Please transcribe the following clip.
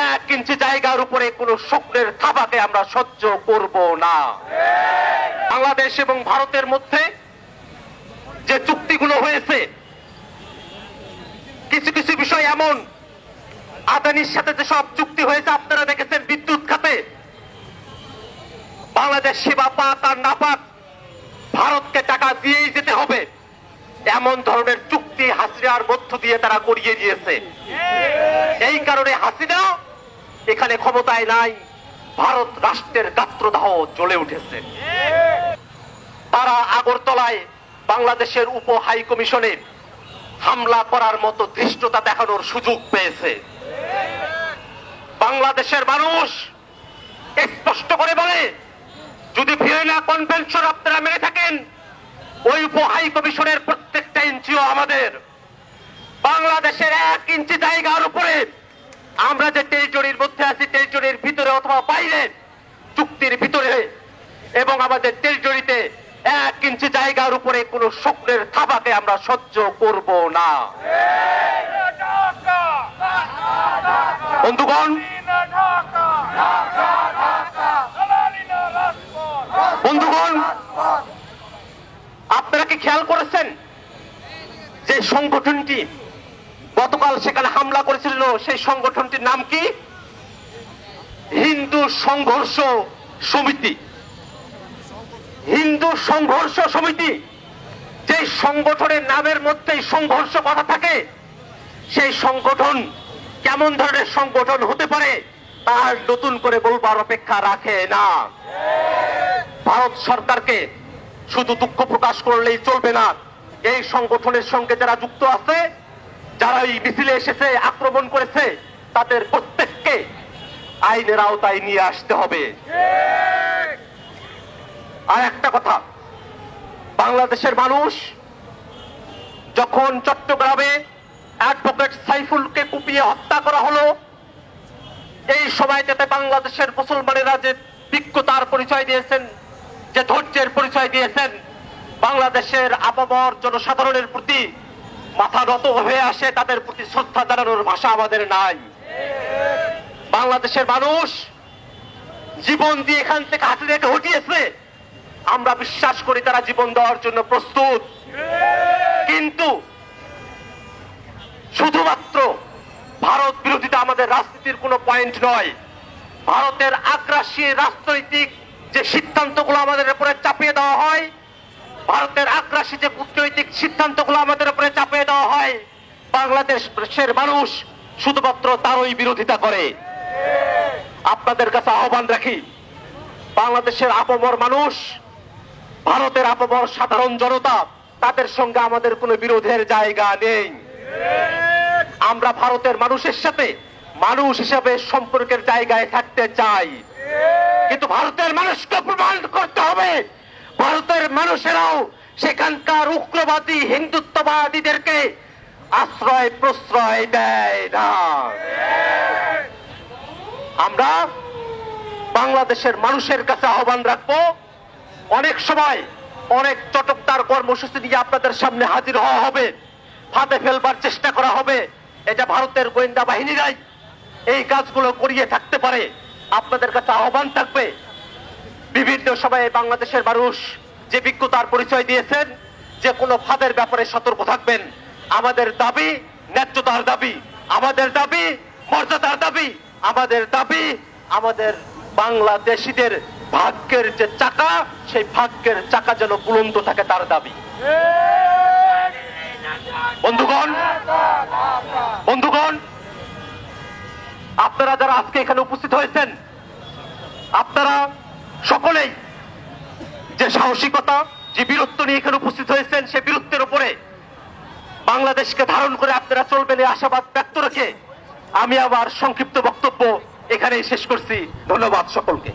1 ইঞ্চি জায়গার উপরে কোনো শুকরের থাবাকে আমরা সহ্য করব না। বাংলাদেশ এবং ভারতের মধ্যে যে চুক্তিগুলো হয়েছে, কিছু কিছু বিষয় এমন, আদানির সাথে যে সব চুক্তি হয়েছে আপনারা দেখেছেন বিদ্যুৎ খাতে, বাংলাদেশ সেবা পাক আর না পাক ভারতকে টাকা দিয়েই যেতে হবে, এমন ধরনের চুক্তি হাসিনার মধ্য দিয়ে তারা করিয়ে দিয়েছে। এই কারণে হাসিনা এখানে ক্ষমতায় নাই, ভারত রাষ্ট্রের গাত্রদাহ জ্বলে উঠেছে। তারা আগরতলায় বাংলাদেশের উপ হাই কমিশনে হামলা করার মতো ধৃষ্টতা দেখানোর সুযোগ পেয়েছে। বাংলাদেশের মানুষ স্পষ্ট করে বলে, যদি ভিয়েনা কনভেনশন আপনারা মেনে থাকেন, ওই উপ হাই কমিশনের প্রত্যেকটা ইঞ্চিও আমাদের। বাংলাদেশের 1 ইঞ্চি জায়গার উপরে আমরা যে টেরিটরির মধ্যে আছি, টেরিটরির ভিতরে অথবা বাইরে, চুক্তির ভিতরে এবং আমাদের টেরিটরিতে 1 ইঞ্চি জায়গার উপরে কোন শুকরের থাবাকে আমরা সহ্য করব না। বন্ধুগণ, বন্ধুগণ, আপনারা কি খেয়াল করেছেন যে সংগঠনটি গতকাল সেখানে হামলা করেছিল, সেই সংগঠনটির নাম কি? হিন্দু সংঘর্ষ সমিতি। হিন্দু সংঘর্ষ সমিতি, যে সংগঠনের নামের মধ্যেই সংঘর্ষ কথা থাকে, সেই সংগঠন কেমন ধরনের সংগঠন হতে পারে তার নতুন করে বলবার অপেক্ষা রাখে না। ভারত সরকারকে শুধু দুঃখ প্রকাশ করলেই চলবে না, এই সংগঠনের সঙ্গে যারা যুক্ত আছে, যারা এই মিছিলে এসেছে, আক্রমণ করেছে, তাদের প্রত্যেককে আইনের আওতায় নিয়ে আসতে হবে। আর একটা কথা, বাংলাদেশের মানুষ যখন চট্টগ্রামে অ্যাডভোকেট সাইফুলকে কুপিয়ে হত্যা করা হলো, এই সময়টাতে বাংলাদেশের মুসলমানেরা যে বিজ্ঞতার পরিচয় দিয়েছেন, যে ধৈর্যের পরিচয় দিয়েছেন, বাংলাদেশের আপামর জনসাধারণের প্রতি মাথা নত হয়ে আসে, তাদের প্রতি শ্রদ্ধা জানানোর ভাষা আমাদের নাই। বাংলাদেশের মানুষ জীবন দিয়ে এখান থেকে হাসিনাকে হটিয়েছে, আমরা বিশ্বাস করি তারা জীবন দেওয়ার জন্য প্রস্তুত। কিন্তু শুধুমাত্র ভারত বিরোধিতা আমাদের রাজনীতির কোনো পয়েন্ট নয়। ভারতের আগ্রাসী রাজনৈতিক যে সিদ্ধান্তগুলো আমাদের উপরে চাপিয়ে দেওয়া হয়, ভারতের আগ্রাসী যে কূটনৈতিক সিদ্ধান্তগুলো আমাদের উপরে চাপিয়ে দেওয়া হয়, বাংলাদেশের মানুষ শুধুমাত্র তারই বিরোধিতা করে। আপনাদের কাছে আহ্বান রাখি, বাংলাদেশের আপামর মানুষ, ভারতের আপামর সাধারণ জনতা, তাদের সঙ্গে আমাদের কোনো বিরোধের জায়গা নেই। আমরা ভারতের মানুষের সাথে মানুষ হিসেবে সম্পর্কের জায়গায় থাকতে চাই, কিন্তু ভারতের মানুষকে প্রমাণ করতে হবে ভারতের মানুষেরাও সেখানকার উগ্রবাদী হিন্দুত্ববাদীদেরকে আশ্রয় প্রশ্রয় দেয় না। আমরা বাংলাদেশের মানুষের কাছে আহ্বান রাখবো, অনেক সময় অনেক চটকদার কর্মসূচি দিয়ে আপনাদের সামনে হাজির হওয়া হবে, ফাঁদে ফেলবার চেষ্টা করা হবে। এটা ভারতের গোয়েন্দা বাহিনীরাই এই কাজগুলো করিয়ে থাকতে পারে। আপনাদের কাছে আহ্বান থাকবে, বিভিন্ন সময়ে বাংলাদেশের মানুষ যে বিজ্ঞতার পরিচয় দিয়েছেন, যে কোনো ফাঁদের ব্যাপারে সতর্ক থাকবেন। আমাদের দাবি ন্যায্যতার দাবি, আমাদের দাবি মর্যাদার দাবি, আমাদের দাবি আমাদের বাংলাদেশিদের ভাগ্যের যে চাকা, সেই ভাগ্যের চাকা যেন বুলন্দ থাকে, তার দাবি। বন্ধুগণ, বন্ধুগণ, আপনারা যারা আজকে এখানে উপস্থিত হয়েছেন, আপনারা সকলেই যে সাহসিকতা, যে বীরত্ব নিয়ে এখানে উপস্থিত হয়েছেন, সে বীরত্বের উপরে বাংলাদেশকে ধারণ করে আপনারা চলবেন এই আশাবাদ ব্যক্ত রেখে আমি আমার সংক্ষিপ্ত বক্তব্য এখানেই শেষ করছি। ধন্যবাদ সকলকে।